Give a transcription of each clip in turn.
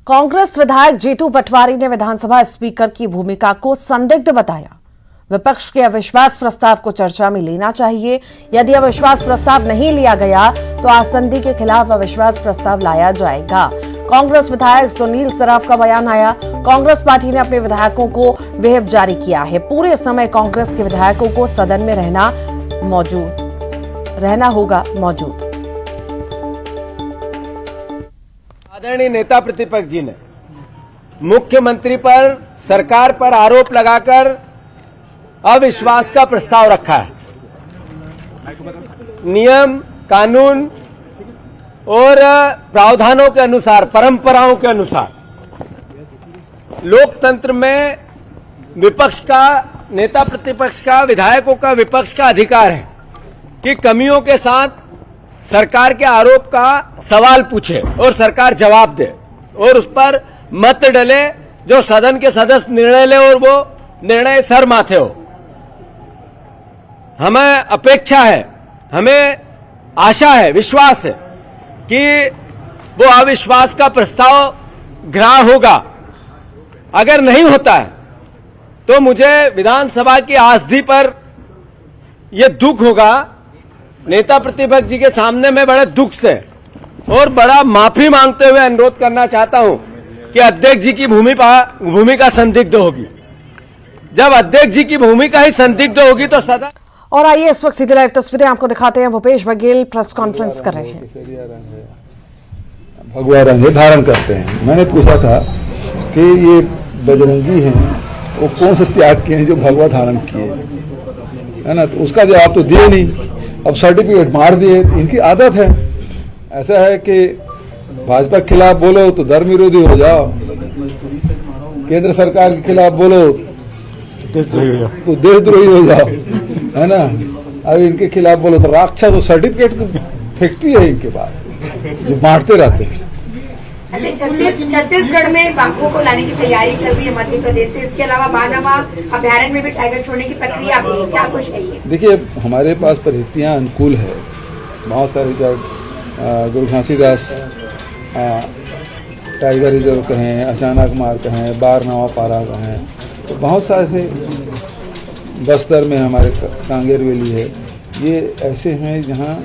कांग्रेस विधायक जीतू पटवारी ने विधानसभा स्पीकर की भूमिका को संदिग्ध बताया। विपक्ष के अविश्वास प्रस्ताव को चर्चा में लेना चाहिए। यदि अविश्वास प्रस्ताव नहीं लिया गया तो आसंदी के खिलाफ अविश्वास प्रस्ताव लाया जाएगा। कांग्रेस विधायक सुनील सराफ का बयान आया। कांग्रेस पार्टी ने अपने विधायकों को व्हिप जारी किया है। पूरे समय कांग्रेस के विधायकों को सदन में रहना होगा मौजूद। आदरणीय नेता प्रतिपक्ष जी ने मुख्यमंत्री पर, सरकार पर आरोप लगाकर अविश्वास का प्रस्ताव रखा है। नियम, कानून और प्रावधानों के अनुसार, परंपराओं के अनुसार लोकतंत्र में विपक्ष का, नेता प्रतिपक्ष का, विधायकों का, विपक्ष का अधिकार है कि कमियों के साथ सरकार के आरोप का सवाल पूछे और सरकार जवाब दे और उस पर मत डले, जो सदन के सदस्य निर्णय ले और वो निर्णय सर माथे हो। हमें अपेक्षा है, हमें आशा है, विश्वास है कि वो अविश्वास का प्रस्ताव ग्राह्य होगा। अगर नहीं होता है तो मुझे विधानसभा की आसदी पर यह दुख होगा। नेता प्रतिपक्ष जी के सामने मैं बड़े दुख से और बड़ा माफी मांगते हुए अनुरोध करना चाहता हूं कि अध्यक्ष जी की भूमिका संदिग्ध होगी। जब अध्यक्ष जी की भूमिका ही संदिग्ध होगी तो सदन। और आइए इस वक्त सीधी लाइव तस्वीरें आपको दिखाते हैं। भूपेश बघेल प्रेस कॉन्फ्रेंस कर रहे हैं। भगवा रंग धारण करते हैं। मैंने पूछा था कि ये बजरंगी हैं, वो कौन से त्याग किए हैं जो भगवा धारण किए, है ना? तो उसका जवाब तो दिए नहीं। अब सर्टिफिकेट मार दिए। इनकी आदत है, ऐसा है कि भाजपा के खिलाफ बोलो तो धर्म विरोधी हो जाओ, केंद्र सरकार के खिलाफ बोलो तो देशद्रोही हो जाओ, है ना? अब इनके खिलाफ बोलो तो राक्षस। तो सर्टिफिकेट की फैक्ट्री है इनके पास जो बांटते रहते हैं। छत्तीसगढ़ में बाघों को लाने की तैयारी चल रही है मध्य प्रदेश से। इसके अलावा मानवा अभ्यारण्य में भी टाइगर छोड़ने की प्रक्रिया क्या कुछ है? देखिए, हमारे पास परिस्थितियां अनुकूल है। बहुत सारे गुरु घासीदास टाइगर रिजर्व कहें, अचानक मार कहें, बारनवा पारा कहें, तो बहुत सारे से बस्तर में हमारे कांगेर वैली है। ये ऐसे हैं जहाँ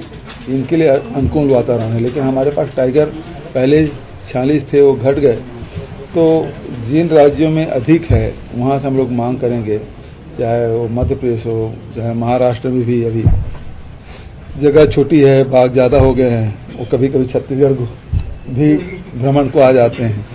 इनके लिए अनुकूल वातावरण है। लेकिन हमारे पास टाइगर पहले 46 थे, वो घट गए। तो जिन राज्यों में अधिक है वहाँ से हम लोग मांग करेंगे, चाहे वो मध्य प्रदेश हो, चाहे महाराष्ट्र में भी अभी जगह छोटी है, बाघ ज़्यादा हो गए हैं। वो कभी कभी छत्तीसगढ़ को भी भ्रमण को आ जाते हैं।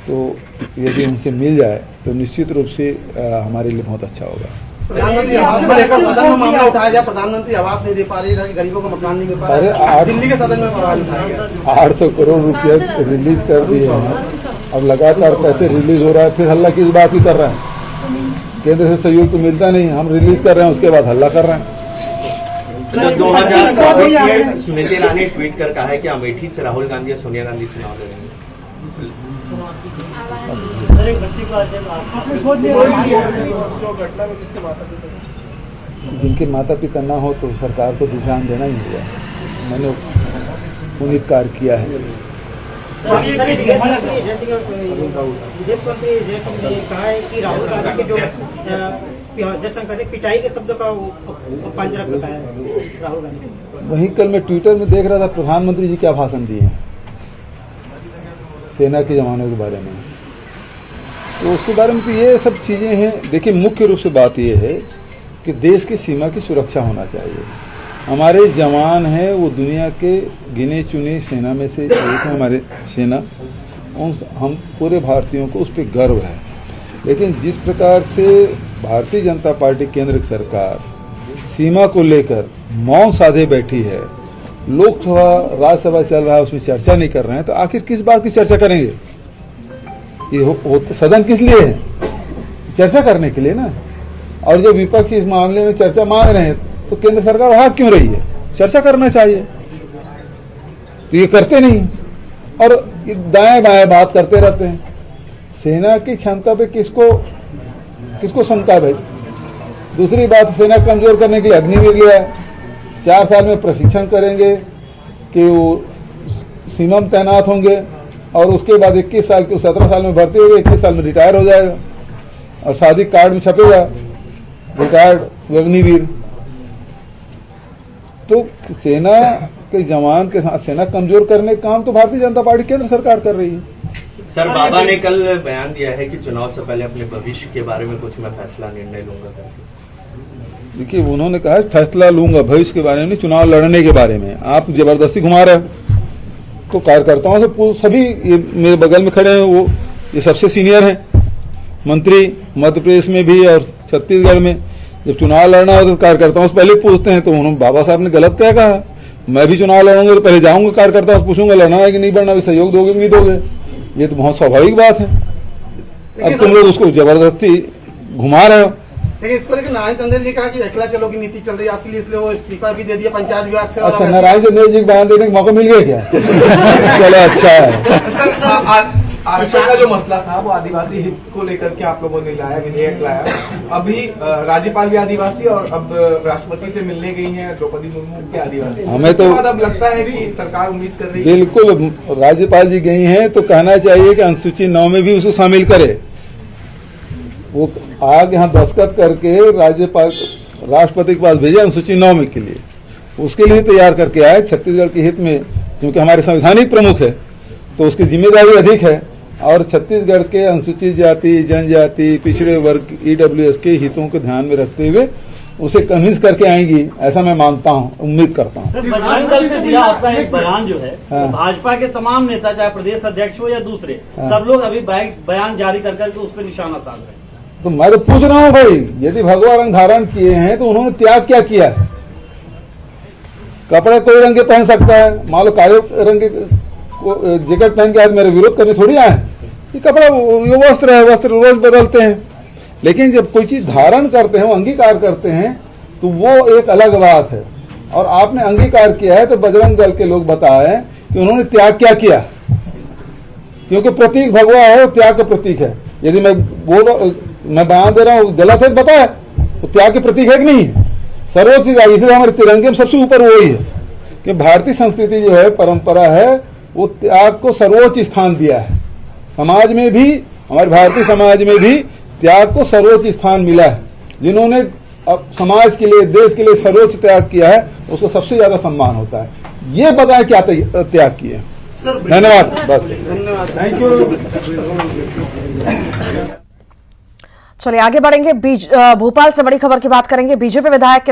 तो यदि उनसे मिल जाए तो निश्चित रूप से हमारे लिए बहुत अच्छा होगा। प्रधानमंत्री आवास में लेकर सदन में मामला उठाया गया। प्रधानमंत्री आवास नहीं दे पा रही, इधर गरीबों को मकान नहीं मिल पा रहा। दिल्ली के सदन में सवाल उठाया गया। 800 करोड़ रुपया रिलीज कर दिए हैं। अब लगातार पैसे रिलीज हो रहा है, फिर हल्ला किस बात की कर रहे हैं? केंद्र से सहयोग तो मिलता नहीं, हम रिलीज कर रहे हैं, उसके बाद हल्ला कर रहे हैं। 2024 में स्मृति ईरानी ने ट्वीट कर कहा है कि अमेठी से राहुल गांधी और सोनिया गांधी चुनाव लड़ेंगे। जिनके माता पिता ना हो तो सरकार को ध्यान देना ही होगा। मैंने पुनीत कार्य किया है। विदेश मंत्री जयशंकर ने कहा है कि राहुल गांधी के जो जयशंकर ने पिटाई के शब्दों का पंजरा बताया राहुल गांधी। वहीं कल मैं ट्विटर में देख रहा था प्रधानमंत्री जी क्या भाषण दिए हैं सेना के जवानों के बारे में। तो उसके बारे में तो ये सब चीजें हैं। देखिए, मुख्य रूप से बात यह है कि देश की सीमा की सुरक्षा होना चाहिए। हमारे जवान हैं, वो दुनिया के गिने चुने सेना में से एक है हमारे सेना। हम पूरे भारतीयों को उस पर गर्व है। लेकिन जिस प्रकार से भारतीय जनता पार्टी केंद्र की सरकार सीमा को लेकर मौन साधे बैठी है, लोकसभा राज्यसभा चल रहा है, उसमें चर्चा नहीं कर रहे हैं, तो आखिर किस बात की चर्चा करेंगे? ये सदन किस लिए है? चर्चा करने के लिए ना। और जो विपक्ष इस मामले में चर्चा मांग रहे हैं तो केंद्र सरकार वहां क्यों रही है? चर्चा करना चाहिए। तो ये करते नहीं और दाएं बाएं बात करते रहते हैं। सेना की क्षमता पे किसको क्षमता है? दूसरी बात, सेना कमजोर करने के लिए अग्निवीर लिया है। 4 साल में प्रशिक्षण करेंगे कि वो सीमा में तैनात होंगे, और उसके बाद 21 साल के 17 साल में भर्ती हो गए, 21 साल में रिटायर हो जाएगा और शादी कार्ड में छपेगा रिटायर्ड अग्निवीर। तो सेना के जवान के साथ सेना कमजोर करने का काम तो भारतीय जनता पार्टी केंद्र सरकार कर रही है। सर, बाबा ने कल बयान दिया है कि चुनाव से पहले अपने भविष्य के बारे में कुछ मैं फैसला निर्णय लूंगा करके। देखिए, उन्होंने कहा फैसला लूंगा भविष्य के बारे में, चुनाव लड़ने के बारे में। आप जबरदस्ती घुमा रहे हो। तो कार्यकर्ताओं से सभी, ये मेरे बगल में खड़े हैं, वो ये सबसे सीनियर हैं मंत्री मध्य प्रदेश में भी और छत्तीसगढ़ में। जब चुनाव लड़ना हो तो कार्यकर्ताओं से पहले पूछते हैं। तो उन्होंने, बाबा साहब ने गलत क्या कहा? मैं भी चुनाव लड़ूंगा तो पहले जाऊंगा कार्यकर्ताओं से पूछूंगा लड़ना है कि नहीं लड़ना, भी सहयोग दोगे कि नहीं दोगे। ये तो बहुत स्वाभाविक बात है। अब तुम लोग उसको जबरदस्ती घुमा रहे हो। लेकिन इसको लेकर नारायण चंदेल जी कहा कि अकेला चलो की नीति चल रही है आपके लिए, इसलिए वो इस्तीफा भी दे दिया पंचायत विभाग से। अच्छा, नारायण चंदेल जी को बयान देने का मौका मिल गया क्या? चलो अच्छा है। आरक्षण का जो मसला था वो आदिवासी हित को लेकर के आप लोगों ने लाया, विधेयक लाया। अभी राज्यपाल भी आदिवासी और अब राष्ट्रपति से मिलने गई हैं द्रौपदी मुर्मू के आदिवासी। हमें तो अब लगता है कि सरकार उम्मीद कर रही है। बिल्कुल, राज्यपाल जी गई हैं तो कहना चाहिए कि अनुसूची 9 में भी उसको शामिल करे। वो आगे यहाँ दस्तखत करके राज्यपाल राष्ट्रपति के पास भेजे अनुसूची 9 में के लिए, उसके लिए तैयार करके आए छत्तीसगढ़ के हित में, क्योंकि हमारे संवैधानिक प्रमुख है तो उसकी जिम्मेदारी अधिक है। और छत्तीसगढ़ के अनुसूचित जाति, जनजाति, पिछड़े वर्ग, ईडब्ल्यूएस के हितों को ध्यान में रखते हुए उसे कन्विंस करके आएंगी, ऐसा मैं मानता हूँ, उम्मीद करता हूँ। बजरंग दल से दिया आपका एक बयान जो है, हाँ। भाजपा के तमाम नेता, चाहे प्रदेश अध्यक्ष हो या दूसरे, सब लोग अभी बयान जारी कर करके उस पर निशाना साध रहे हैं। तो मैं तो पूछ रहा हूँ भाई, यदि भगवा रंग धारण किए हैं तो उन्होंने त्याग क्या किया है? कपड़े कोई रंग के पहन सकता है। मान लो काले रंग के जैकेट पहन के आज मेरे विरोध करने थोड़ी आए। ये कपड़ा, ये वस्त्र है, वस्त्र रोज बदलते हैं। लेकिन जब कोई चीज धारण करते हैं, वो अंगीकार करते हैं, तो वो एक अलग बात है। और आपने अंगीकार किया है तो बजरंग दल के लोग बताए कि उन्होंने त्याग क्या किया, क्योंकि प्रतीक भगवा है, त्याग का प्रतीक है। यदि मैं बयान दे रहा हूँ गलत है बताए, तो त्याग के प्रतीक है कि नहीं है? सर्वोच्च चीज, इसलिए हमारे तिरंगे में सबसे ऊपर वही है कि भारतीय संस्कृति जो है, परंपरा है, वो त्याग को सर्वोच्च स्थान दिया है। समाज में भी, हमारे भारतीय समाज में भी त्याग को सर्वोच्च स्थान मिला है। जिन्होंने अब समाज के लिए, देश के लिए सर्वोच्च त्याग किया है, उसको सबसे ज्यादा सम्मान होता है। ये बताएं क्या त्याग किए। धन्यवाद, बस थैंक यू। चलिए आगे बढ़ेंगे। भोपाल से बड़ी खबर की बात करेंगे। बीजेपी विधायक के